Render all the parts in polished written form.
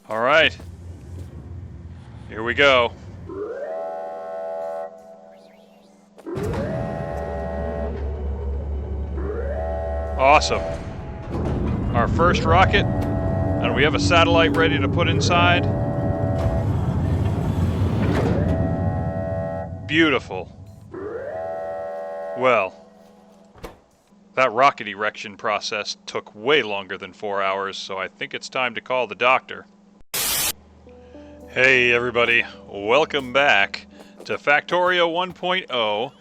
All right. Here we go. Awesome. Our first rocket, and we have a satellite ready to put inside. Beautiful. Well, that rocket erection process took way longer than 4 hours, so I think it's time to call the doctor. Hey everybody, welcome back to Factorio 1.0.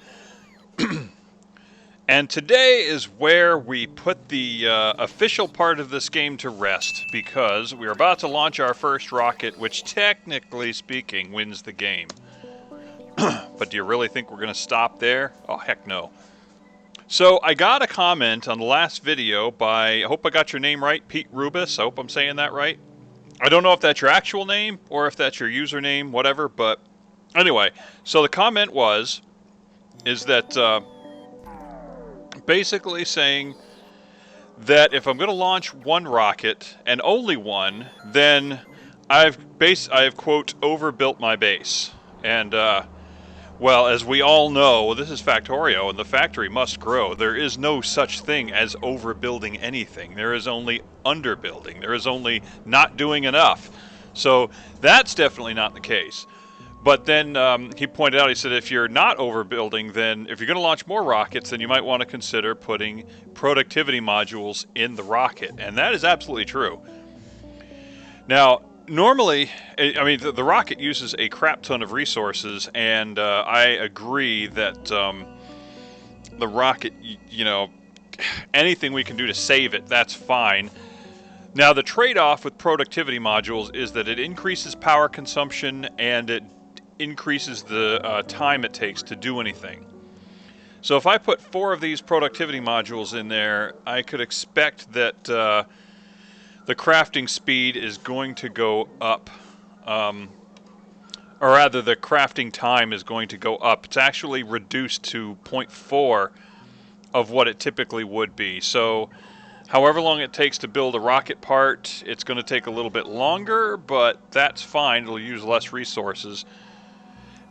And today is where we put the official part of this game to rest, because we're about to launch our first rocket, which technically speaking wins the game. But do you really think we're going to stop there? Oh, heck no. So I got a comment on the last video by, I hope I got your name right, Pete Rubis. I hope I'm saying that right. I don't know if that's your actual name or if that's your username, whatever, but anyway. So the comment is that basically saying that if I'm going to launch one rocket and only one, then I've quote overbuilt my base. And well, as we all know, this is Factorio, and the factory must grow. There is no such thing as overbuilding anything. There is only underbuilding. There is only not doing enough. So that's definitely not the case. But then he pointed out, he said, if you're not overbuilding, then if you're going to launch more rockets, then you might want to consider putting productivity modules in the rocket. And that is absolutely true. Now, normally, I mean, the rocket uses a crap ton of resources, and I agree that the rocket, you know, anything we can do to save it, that's fine. Now, the trade-off with productivity modules is that it increases power consumption and it increases the time it takes to do anything. So if I put 4 of these productivity modules in there, I could expect that the crafting speed is going to go up, or rather the crafting time is going to go up. It's actually reduced to 0.4 of what it typically would be. So however long it takes to build a rocket part, it's going to take a little bit longer, but that's fine. It'll use less resources.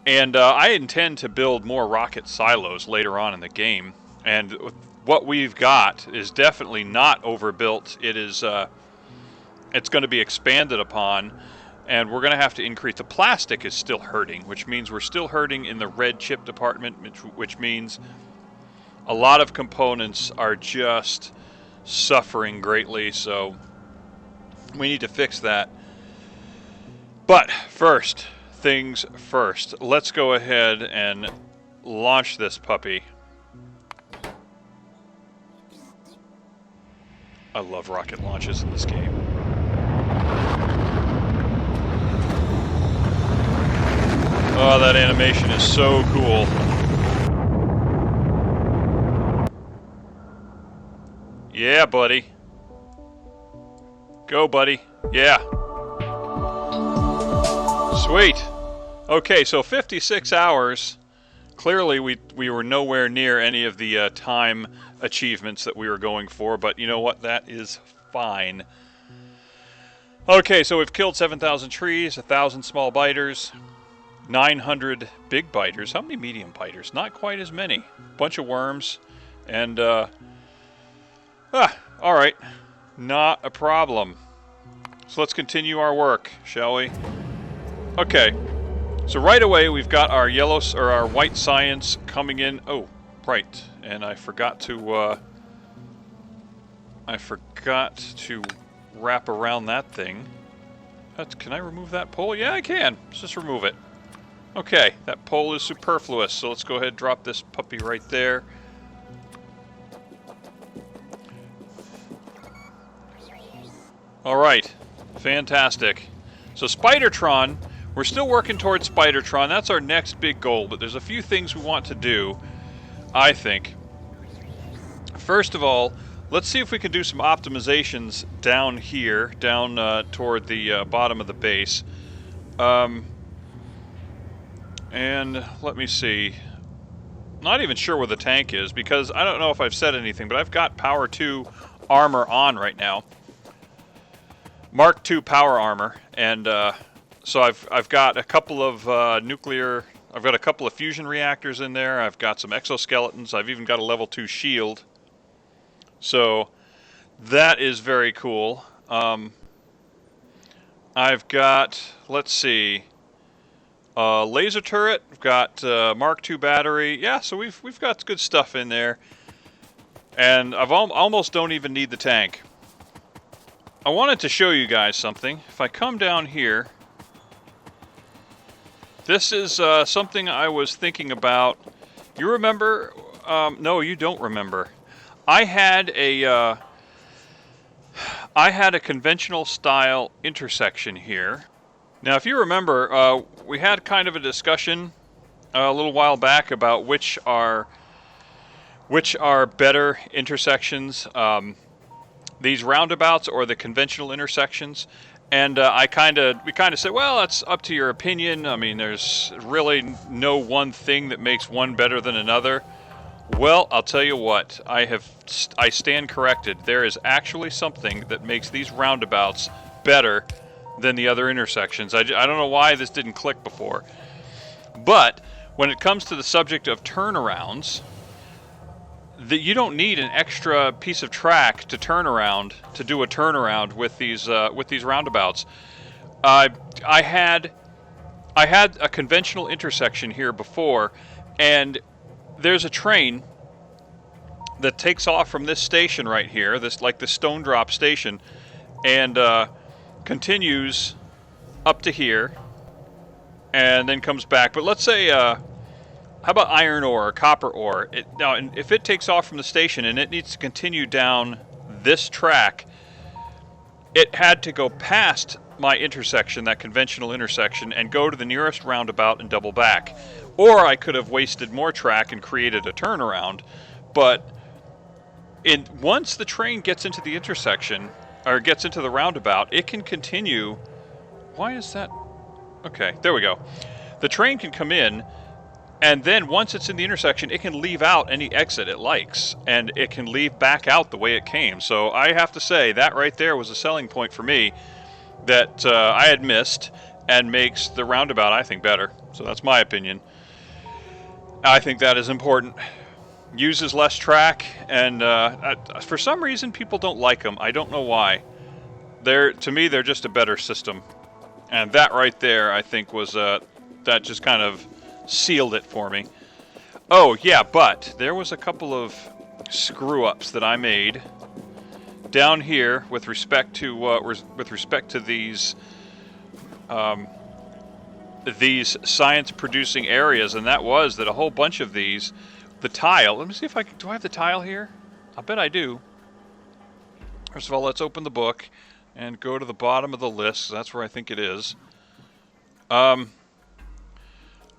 And I intend to build more rocket silos later on in the game. And what we've got is definitely not overbuilt. It is... it's going to be expanded upon, and we're going to have to increase. The plastic is still hurting, which means we're still hurting in the red chip department, which means a lot of components are just suffering greatly, so we need to fix that. But first things first, let's go ahead and launch this puppy. I love rocket launches in this game. Oh, that animation is so cool. Yeah, buddy. Go, buddy. Yeah. Sweet. Okay, so 56 hours. Clearly, we were nowhere near any of the time achievements that we were going for, but you know what? That is fine. Okay, so we've killed 7,000 trees, 1,000 small biters, 900 big biters. How many medium biters? Not quite as many. Bunch of worms. And, alright. Not a problem. So let's continue our work, shall we? Okay. So right away we've got our yellow, or our white science coming in. Oh, right. And I forgot to wrap around that thing. Can I remove that pole? Yeah, I can. Let's just remove it. Okay, that pole is superfluous, so let's go ahead and drop this puppy right there. Alright, fantastic. So Spidertron, we're still working towards Spidertron. That's our next big goal, but there's a few things we want to do, I think. First of all, let's see if we can do some optimizations down here, down toward the bottom of the base. And let me see. Not even sure where the tank is, because I don't know if I've said anything, but I've got Power 2 armor on right now. Mark II power armor, and so I've got a couple of nuclear. I've got a couple of fusion reactors in there. I've got some exoskeletons. I've even got a level 2 shield. So that is very cool. I've got, let's see, laser turret. I've got Mark II battery. Yeah, so we've got good stuff in there. And I've almost don't even need the tank. I wanted to show you guys something. If I come down here, this is something I was thinking about. You remember? No, you don't remember. I had a conventional style intersection here. Now, if you remember, we had kind of a discussion a little while back about which are better intersections, these roundabouts or the conventional intersections. And we kind of said, well, that's up to your opinion. I mean, there's really no one thing that makes one better than another. Well, I'll tell you what, I stand corrected. There is actually something that makes these roundabouts better than the other intersections. I don't know why this didn't click before. But when it comes to the subject of turnarounds, you don't need an extra piece of track to do a turnaround with these roundabouts. I had a conventional intersection here before, and there's a train that takes off from this station right here, this Stone Drop station, and continues up to here, and then comes back. But let's say, how about iron ore or copper ore? Now, if it takes off from the station and it needs to continue down this track, it had to go past my intersection, that conventional intersection, and go to the nearest roundabout and double back. Or I could have wasted more track and created a turnaround. But once the train gets into the intersection, or gets into the roundabout, it can continue. Why is that? Okay, there we go. The train can come in, and then once it's in the intersection, it can leave out any exit it likes, and it can leave back out the way it came. So I have to say, that right there was a selling point for me that I had missed, and makes the roundabout, I think, better. So that's my opinion. I think that is important. Uses less track, and for some reason people don't like them. I don't know why. To me, they're just a better system. And that right there, I think, was that just kind of sealed it for me. Oh yeah, but there was a couple of screw-ups that I made down here with respect to these science-producing areas, and that was that a whole bunch of these, the tile. Let me see if do I have the tile here? I bet I do. First of all, let's open the book and go to the bottom of the list. That's where I think it is.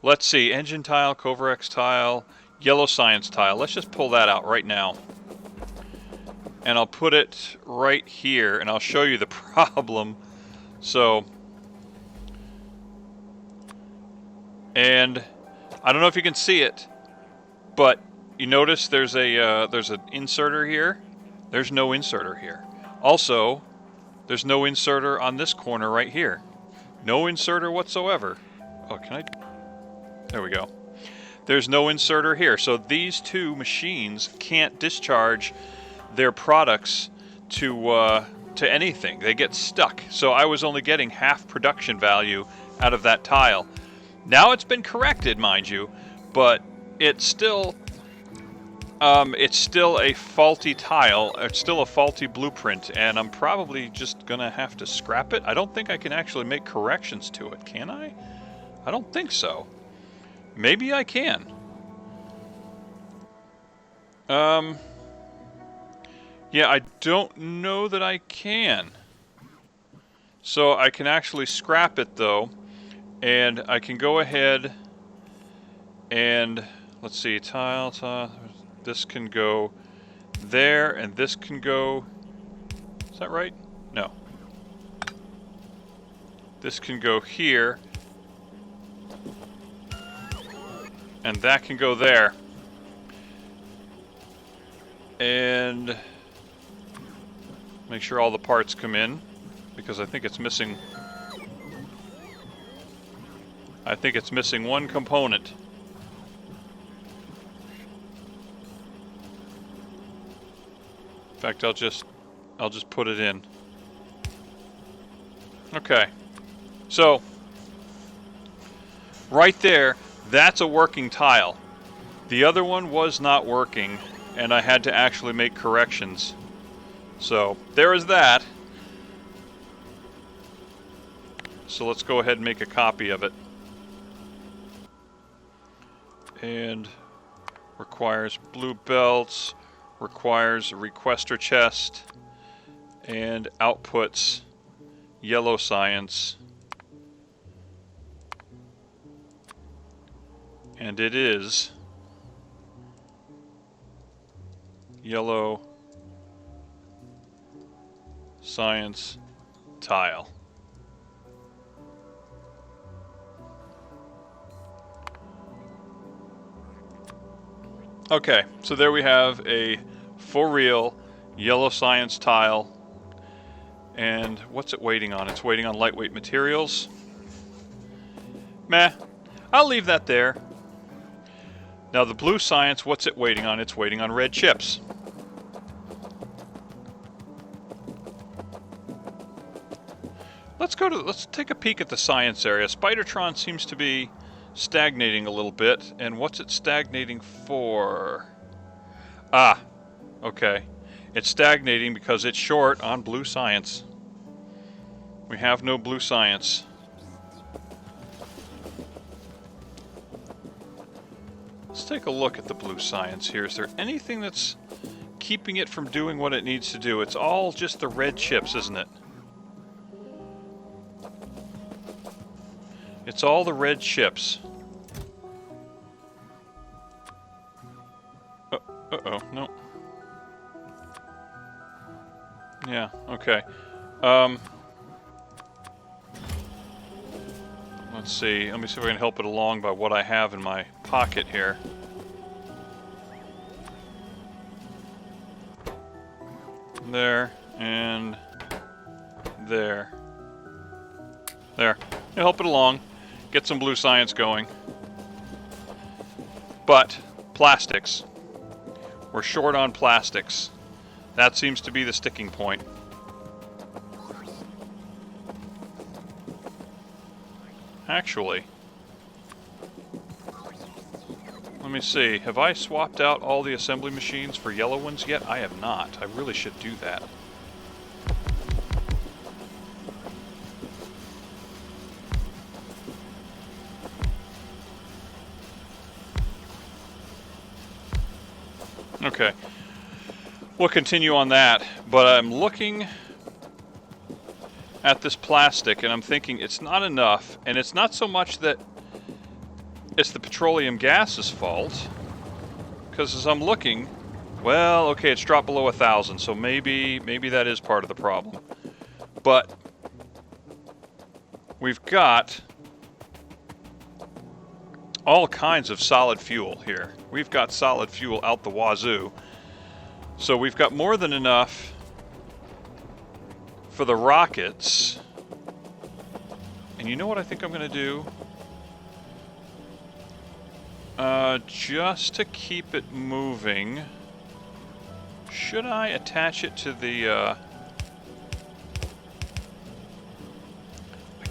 Let's see, engine tile, Covarex tile, yellow science tile. Let's just pull that out right now. And I'll put it right here, and I'll show you the problem. So, and I don't know if you can see it, but you notice there's an inserter here. There's no inserter here. Also, there's no inserter on this corner right here. No inserter whatsoever. Oh, can I? There we go. There's no inserter here. So these two machines can't discharge their products to anything. They get stuck. So I was only getting half production value out of that tile. Now it's been corrected, mind you, but it's still a faulty tile. It's still a faulty blueprint, and I'm probably just gonna have to scrap it. I don't think I can actually make corrections to it, can I? I don't think so. Maybe I can. Yeah, I don't know that I can. So I can actually scrap it though, and I can go ahead and let's see, tile. This can go there, and this can go. Is that right? No. This can go here, and that can go there. And make sure all the parts come in. because I think it's missing... I think it's missing one component. In fact, I'll just put it in. Okay. So, right there, that's a working tile. The other one was not working, and I had to actually make corrections. So, there is that. So let's go ahead and make a copy of it. And requires blue belts, requires a requester chest, and outputs yellow science. And it is yellow science tile. Okay, so there we have a for real yellow science tile. And what's it waiting on? It's waiting on lightweight materials. Meh. I'll leave that there. Now the blue science, what's it waiting on? It's waiting on red chips. Let's take a peek at the science area. Spidertron seems to be stagnating a little bit, and what's it stagnating for? Ah, okay. It's stagnating because it's short on blue science. We have no blue science. Let's take a look at the blue science here. Is there anything that's keeping it from doing what it needs to do? It's all just the red chips, isn't it? It's all the red chips. Uh-oh, no. Yeah, okay. Let's see. Let me see if I can help it along by what I have in my pocket here. There, and there. There. You help it along. Get some blue science going. But, plastics. We're short on plastics. That seems to be the sticking point. Actually, let me see. Have I swapped out all the assembly machines for yellow ones yet? I have not. I really should do that. Okay. We'll continue on that, but I'm looking at this plastic and I'm thinking it's not enough, and it's not so much that it's the petroleum gas's fault, because as I'm looking, well, okay, it's dropped below 1,000, so maybe that is part of the problem. But we've got all kinds of solid fuel here. We've got solid fuel out the wazoo. So we've got more than enough for the rockets. And you know what I think I'm going to do? Just to keep it moving, should I attach it to the... I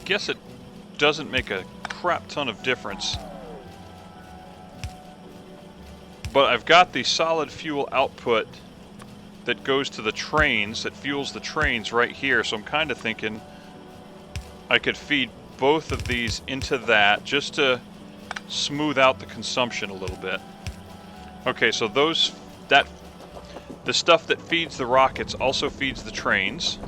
guess it doesn't make a crap ton of difference. But I've got the solid fuel output that goes to the trains, that fuels the trains right here, so I'm kind of thinking I could feed both of these into that just to smooth out the consumption a little bit. Okay, so the stuff that feeds the rockets also feeds the trains.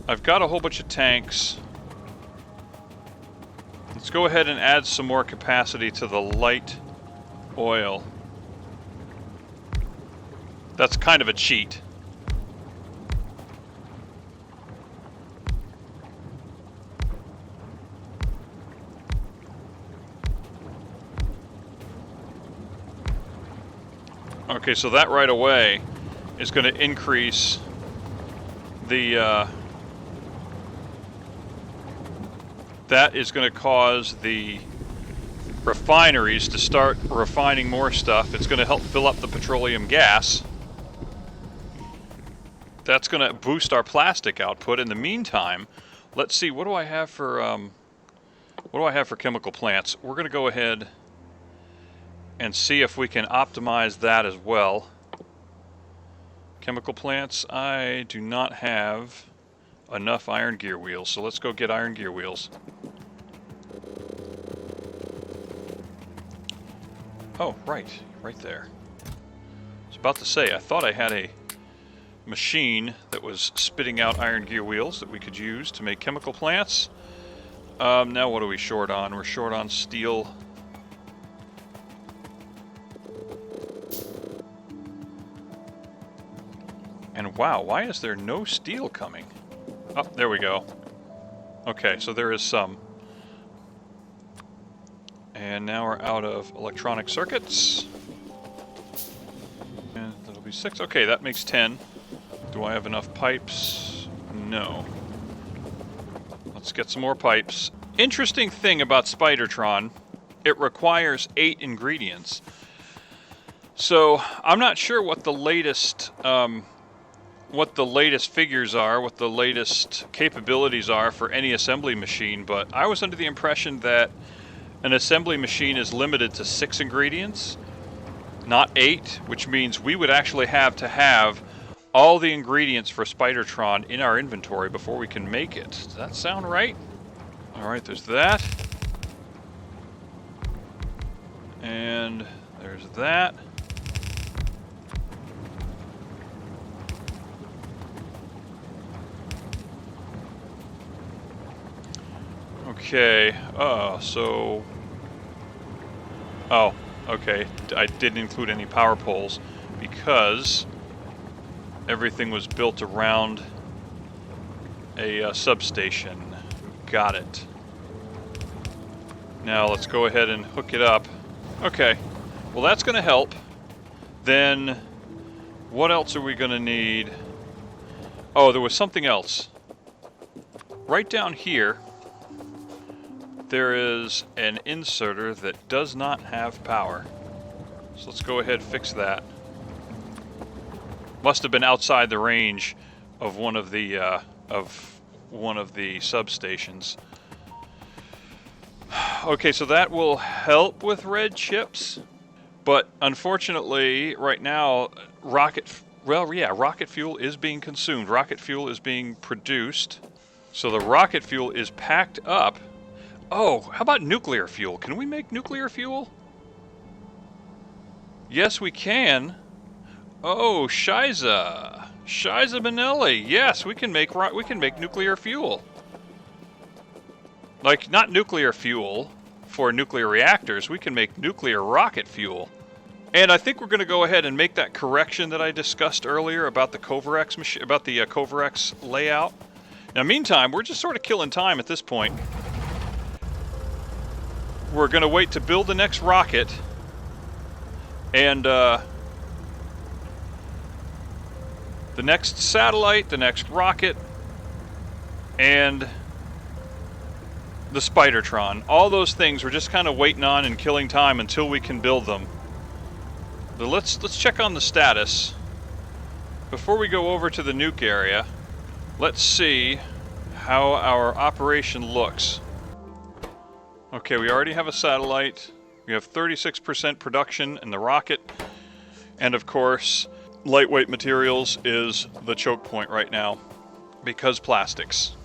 I've got a whole bunch of tanks. Let's go ahead and add some more capacity to the light oil. That's kind of a cheat. Okay, so that right away is going to increase the, that is going to cause the refineries to start refining more stuff. It's going to help fill up the petroleum gas. That's going to boost our plastic output. In the meantime, let's see, what do I have for chemical plants? We're going to go ahead and see if we can optimize that as well. Chemical plants, I do not have enough iron gear wheels, so let's go get iron gear wheels. Oh, right there. I was about to say, I thought I had a machine that was spitting out iron gear wheels that we could use to make chemical plants. Now what are we short on? We're short on steel. And wow, why is there no steel coming? Oh, there we go. Okay, so there is some. And now we're out of electronic circuits. And that'll be 6. Okay, that makes 10. Do I have enough pipes? No. Let's get some more pipes. Interesting thing about Spidertron, it requires 8 ingredients. So I'm not sure what the latest figures are, what the latest capabilities are for any assembly machine, but I was under the impression that an assembly machine is limited to 6 ingredients, not 8, which means we would actually have to have all the ingredients for Spidertron in our inventory before we can make it. Does that sound right? Alright, there's that. And there's that. Okay, so... Oh, okay. I didn't include any power poles because everything was built around a substation. Got it. Now let's go ahead and hook it up. Okay, well that's going to help. Then what else are we going to need? Oh, there was something else. Right down here, there is an inserter that does not have power. So let's go ahead and fix that. Must have been outside the range of one of the substations. Okay, so that will help with red chips, but unfortunately, right now, rocket fuel is being consumed. Rocket fuel is being produced, so the rocket fuel is packed up. Oh, how about nuclear fuel? Can we make nuclear fuel? Yes, we can. Oh, Shiza Benelli. Yes, we can make nuclear fuel. Like, not nuclear fuel for nuclear reactors. We can make nuclear rocket fuel. And I think we're going to go ahead and make that correction that I discussed earlier about the Covarex machine, about the Covarex layout. Now, meantime, we're just sort of killing time at this point. We're going to wait to build the next rocket, and the next satellite, the next rocket, and the Spidertron. All those things we're just kind of waiting on and killing time until we can build them. But let's check on the status. Before we go over to the nuke area, let's see how our operation looks. Okay, we already have a satellite. We have 36% production in the rocket. And of course, lightweight materials is the choke point right now, because plastics.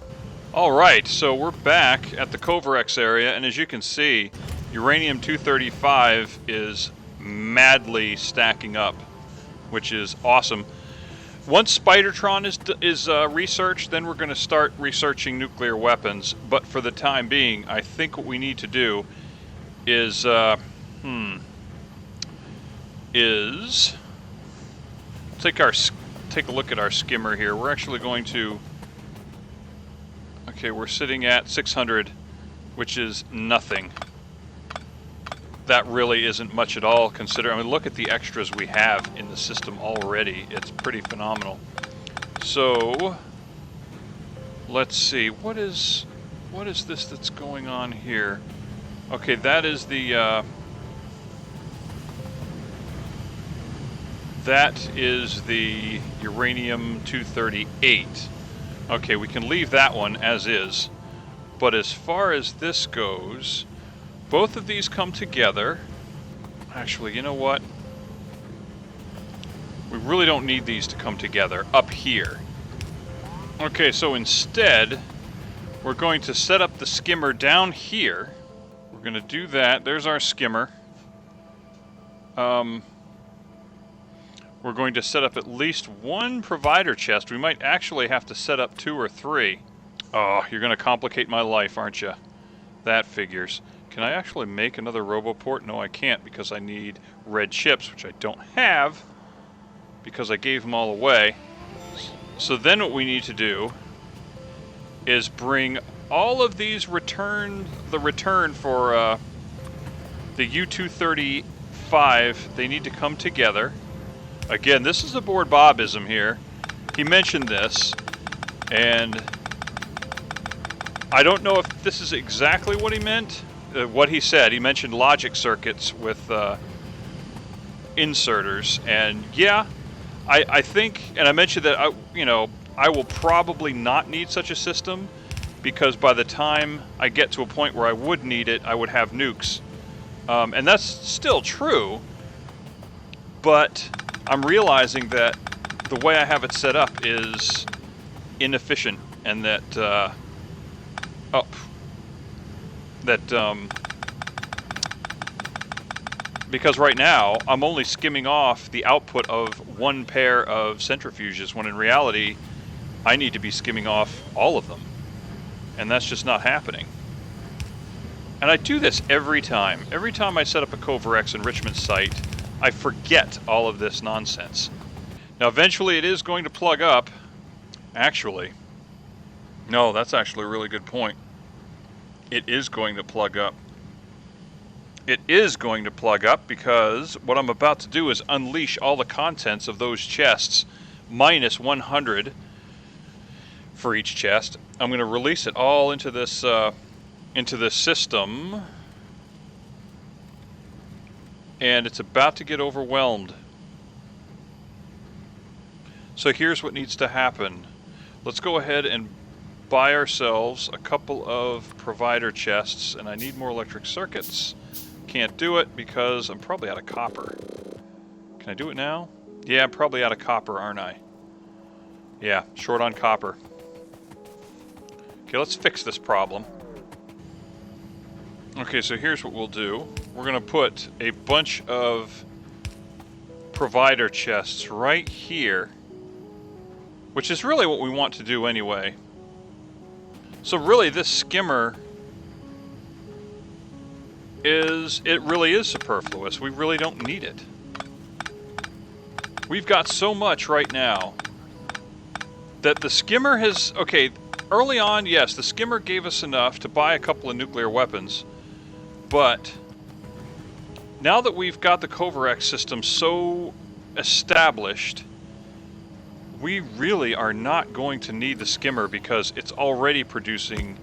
Alright, so we're back at the Covarex area, and as you can see, uranium-235 is madly stacking up, which is awesome. Once Spidertron is researched, then we're going to start researching nuclear weapons. But for the time being, I think what we need to do is take a look at our skimmer here. We're actually going to. Okay, we're sitting at 600, which is nothing. that really isn't much at all considering. I mean, look at the extras we have in the system already. It's pretty phenomenal. So, let's see. What is this that's going on here? Okay, that is the uranium-238. Okay, we can leave that one as is. But as far as this goes, both of these come together. Actually, you know what? We really don't need these to come together up here. Okay, so instead, we're going to set up the skimmer down here. We're going to do that. There's our skimmer. We're going to set up at least one provider chest. We might actually have to set up 2 or 3. Oh, you're going to complicate my life, aren't you? That figures. Can I actually make another RoboPort? No, I can't because I need red chips, which I don't have because I gave them all away. So then what we need to do is bring all of these return for the U-235. They need to come together. Again, this is a board Bobism here. He mentioned this, and I don't know if this is exactly what he meant. What he said, he mentioned logic circuits with inserters, and yeah, I think, and I mentioned that I will probably not need such a system because by the time I get to a point where I would need it, I would have nukes, and that's still true. But I'm realizing that the way I have it set up is inefficient, and that because right now I'm only skimming off the output of one pair of centrifuges, when in reality I need to be skimming off all of them, and that's just not happening. And I do this every time. Every time I set up a Covarex enrichment site, I forget all of this nonsense. Now eventually it is going to plug up. Actually, no, that's actually a really good point. It is going to plug up. It is going to plug up because what I'm about to do is unleash all the contents of those chests, minus 100 for each chest. I'm going to release it all into this system, and it's about to get overwhelmed. So here's what needs to happen. Let's go ahead and buy ourselves a couple of provider chests, and I need more electric circuits. Can't do it because I'm probably out of copper. Can I do it now? Yeah, I'm probably out of copper, aren't I? Yeah, short on copper. Okay, let's fix this problem. Okay, so here's what we'll do. We're going to put a bunch of provider chests right here, which is really what we want to do anyway. So really this skimmer really is superfluous. We really don't need it. We've got so much right now that the skimmer has, okay, early on, yes, the skimmer gave us enough to buy a couple of nuclear weapons, but now that we've got the Covarex system so established, we really are not going to need the skimmer because it's already producing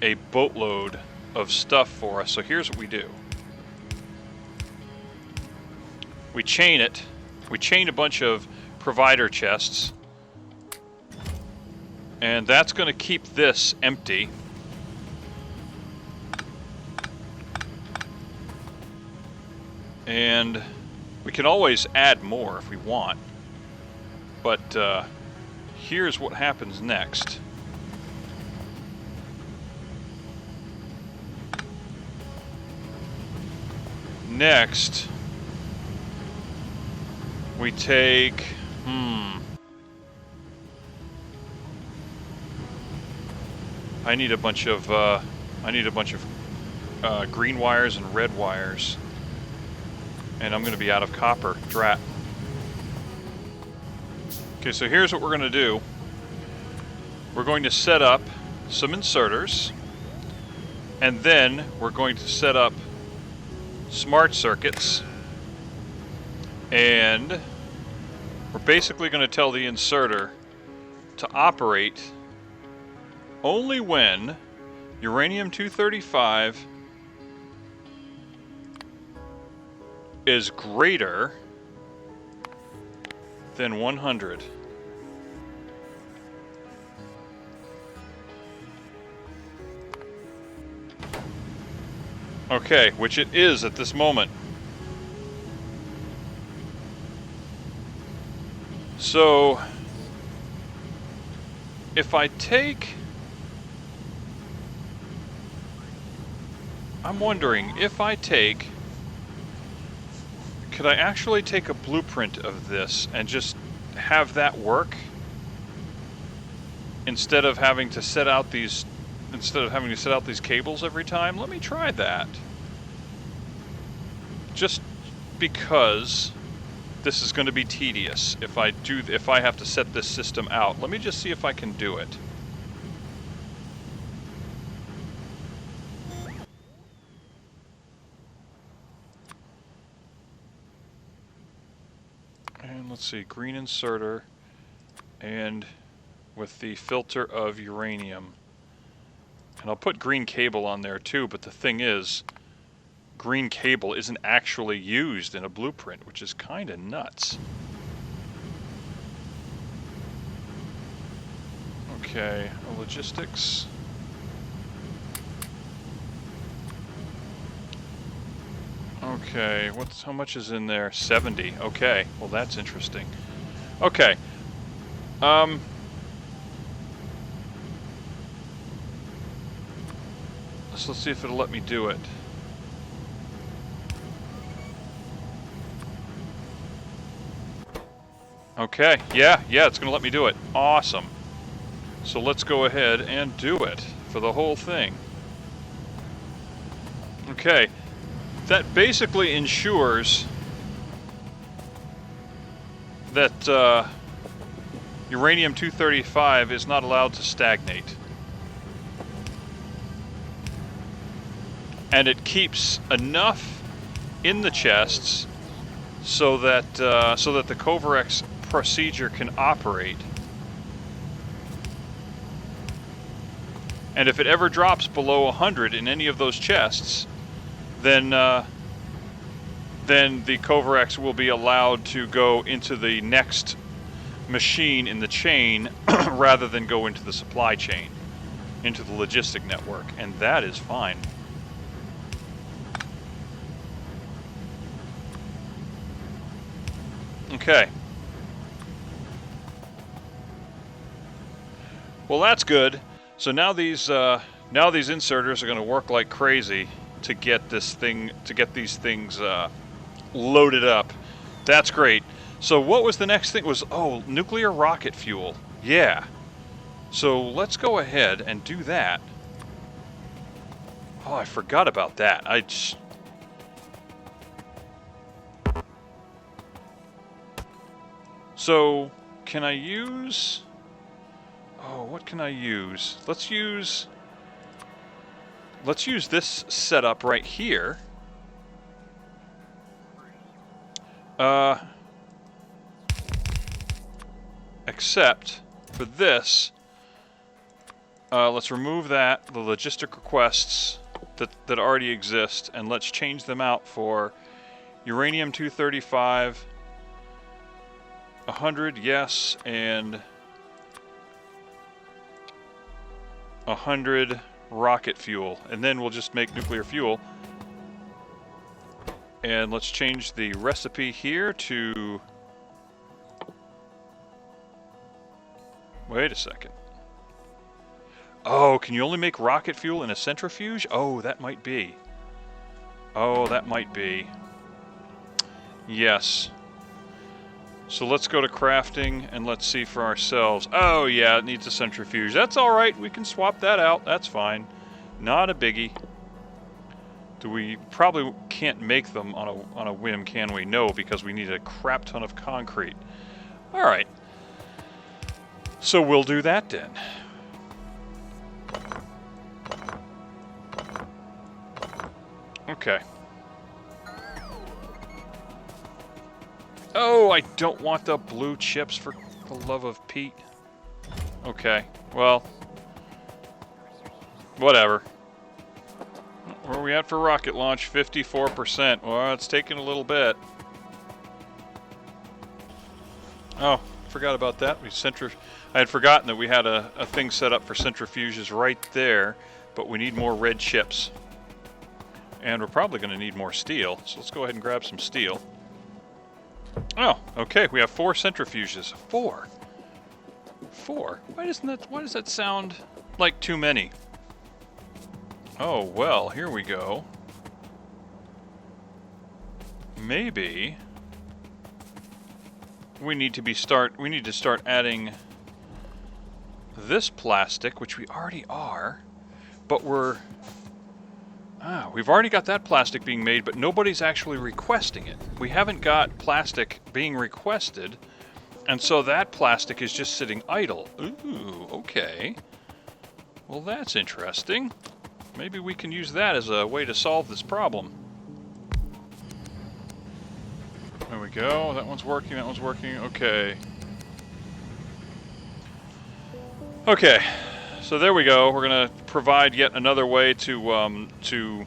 a boatload of stuff for us. So here's what we do. We chain it. We chain a bunch of provider chests, and that's going to keep this empty. And we can always add more if we want. But here's what happens next. Next, we take, I need a bunch of green wires and red wires, and I'm going to be out of copper. Drat. Okay, so here's what we're going to do. We're going to set up some inserters, and then we're going to set up smart circuits, and we're basically going to tell the inserter to operate only when uranium-235 is greater than 100. Okay, which it is at this moment. So, if I take... I'm wondering, if I take... Could I actually take a blueprint of this and just have that work? Instead of having to set out these... Instead of having to set out these cables every time? Let me try that. Just because this is going to be tedious if I have to set this system out. Let me just see if I can do it. And let's see, green inserter and with the filter of uranium. And I'll put green cable on there too, but the thing is, green cable isn't actually used in a blueprint, which is kind of nuts. Okay, logistics. Okay, how much is in there? 70. Okay, well that's interesting. Okay. So let's see if it'll let me do it. Okay, yeah, it's gonna let me do it. Awesome. So let's go ahead and do it for the whole thing. Okay, that basically ensures that uranium-235 is not allowed to stagnate. And it keeps enough in the chests so that the Covarex procedure can operate. And if it ever drops below 100 in any of those chests, then the Covarex will be allowed to go into the next machine in the chain rather than go into the supply chain, into the logistic network, and that is fine. Okay. Well, that's good. So now these inserters are going to work like crazy to get these things loaded up. That's great. So what was the next thing? Nuclear rocket fuel. Yeah. So let's go ahead and do that. Oh, I forgot about that. So, can I use... Oh, what can I use? Let's use this setup right here. Except for this, let's remove the logistic requests that already exist, and let's change them out for uranium-235, 100, yes, and 100 rocket fuel, and then we'll just make nuclear fuel. And let's change the recipe here to... Wait a second. Oh, can you only make rocket fuel in a centrifuge? Oh, that might be. Yes. So let's go to crafting and let's see for ourselves. Oh yeah, it needs a centrifuge. That's alright, we can swap that out. That's fine. Not a biggie. We probably can't make them on a whim, can we? No, because we need a crap ton of concrete. Alright. So we'll do that then. Okay. Oh, I don't want the blue chips for the love of Pete. Okay, well, whatever. Where are we at for rocket launch? 54%. Well, it's taking a little bit. Oh, forgot about that. I had forgotten that we had a thing set up for centrifuges right there, but we need more red chips. And we're probably going to need more steel, so let's go ahead and grab some steel. Oh, okay, we have 4 centrifuges. 4? 4? Why does that sound like too many? Oh, well, here we go. Maybe we need to start adding this plastic, which we already are, but we've already got that plastic being made, but nobody's actually requesting it. We haven't got plastic being requested, and so that plastic is just sitting idle. Ooh, okay. Well, that's interesting. Maybe we can use that as a way to solve this problem. There we go. That one's working. That one's working. Okay. Okay. So there we go. We're going to provide yet another way to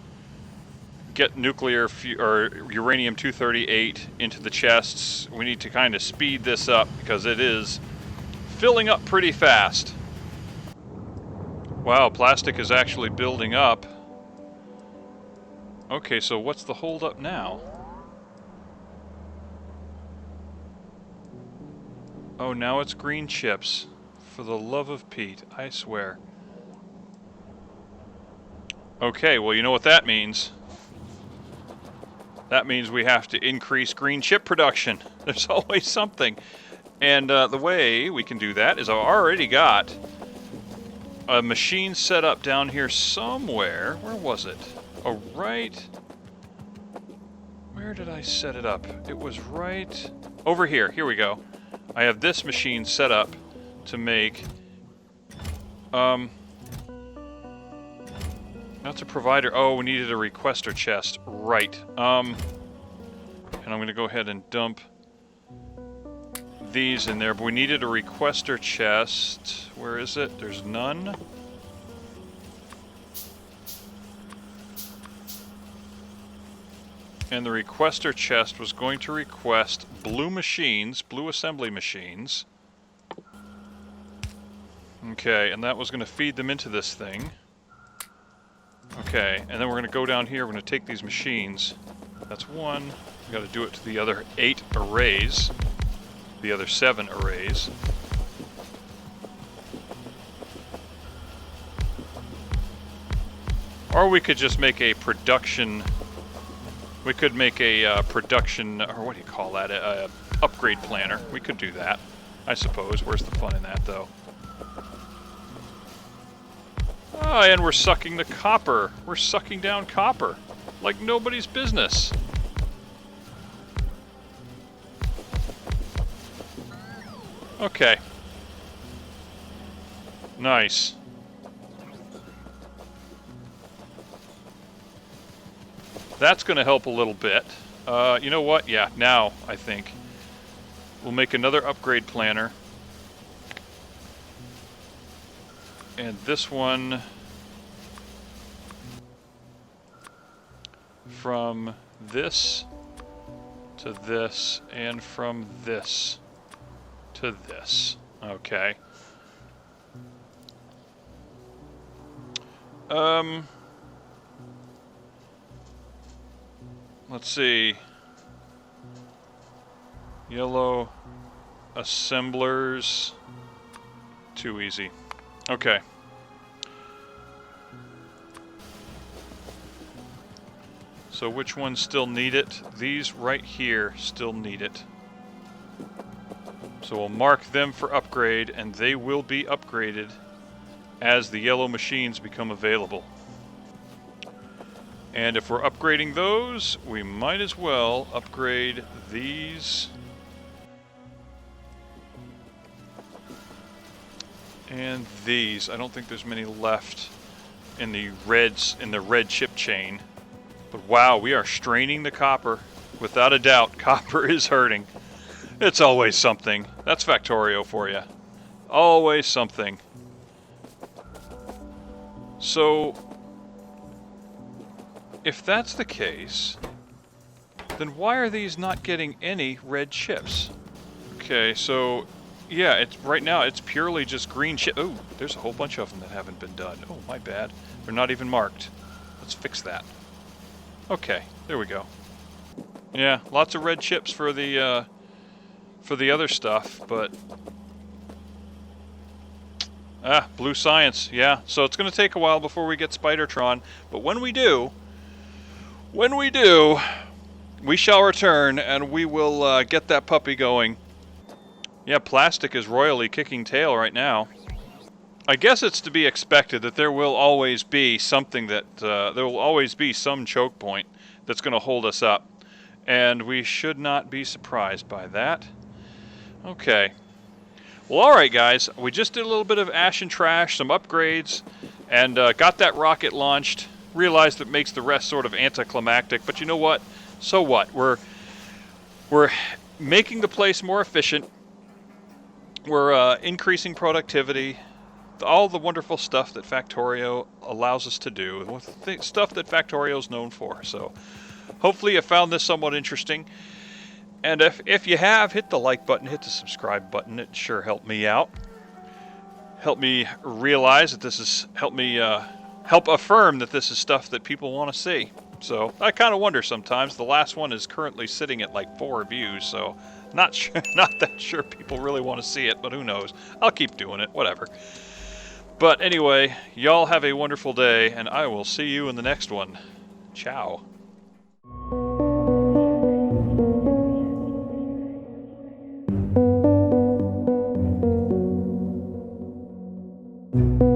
get nuclear or uranium-238 into the chests. We need to kind of speed this up because it is filling up pretty fast. Wow, plastic is actually building up. Okay, so what's the holdup now? Oh, now it's green chips. For the love of Pete, I swear. Okay, well, you know what that means. That means we have to increase green chip production. There's always something. And the way we can do that is I've already got a machine set up down here somewhere. Where was it? Oh, right. Where did I set it up? It was right over here. Here we go. I have this machine set up to make that's a provider. Oh, we needed a requester chest. Right. And I'm going to go ahead and dump these in there, but we needed a requester chest. Where is it? There's none. And the requester chest was going to request blue machines, blue assembly machines. Okay, and that was going to feed them into this thing. Okay, and then we're going to go down here, we're going to take these machines. That's one. We've got to do it to the other 8 arrays. The other 7 arrays. Or we could just make a production... We could make a production, or what do you call that, a upgrade planner. We could do that, I suppose. Where's the fun in that, though? Ah, and we're sucking the copper. We're sucking down copper like nobody's business. Okay. Nice. That's going to help a little bit. You know what? Yeah, now I think we'll make another upgrade planner. And this one from this to this, and from this to this. Okay. Let's see. Yellow assemblers. Too easy. Okay. So which ones still need it? These right here still need it. So we'll mark them for upgrade, and they will be upgraded as the yellow machines become available. And if we're upgrading those, we might as well upgrade these. And these. I don't think there's many left in the red chip chain. But wow, we are straining the copper. Without a doubt, copper is hurting. It's always something. That's Factorio for you. Always something. So, if that's the case, then why are these not getting any red chips? Okay, so yeah, it's right now it's purely just green chip. Oh, there's a whole bunch of them that haven't been done. Oh, my bad. They're not even marked. Let's fix that. Okay, there we go. Yeah, lots of red chips for the other stuff, but blue science. Yeah, so it's going to take a while before we get Spidertron, but when we do, we shall return and we will get that puppy going. Yeah, plastic is royally kicking tail right now. I guess it's to be expected that there will always be something that there will always be some choke point that's going to hold us up, and we should not be surprised by that. Okay. Well, all right, guys. We just did a little bit of ash and trash, some upgrades, and got that rocket launched. Realized it makes the rest sort of anticlimactic, but you know what? So what? We're making the place more efficient. We're increasing productivity. All the wonderful stuff that Factorio allows us to do, stuff that Factorio is known for. So hopefully you found this somewhat interesting. And if you have, hit the like button, hit the subscribe button. It sure helped me out. Help me realize that this is, help affirm that this is stuff that people want to see. So I kind of wonder sometimes. The last one is currently sitting at like 4 views, so not that sure people really want to see it, but who knows. I'll keep doing it, whatever. But anyway, y'all have a wonderful day, and I will see you in the next one. Ciao. Thank you.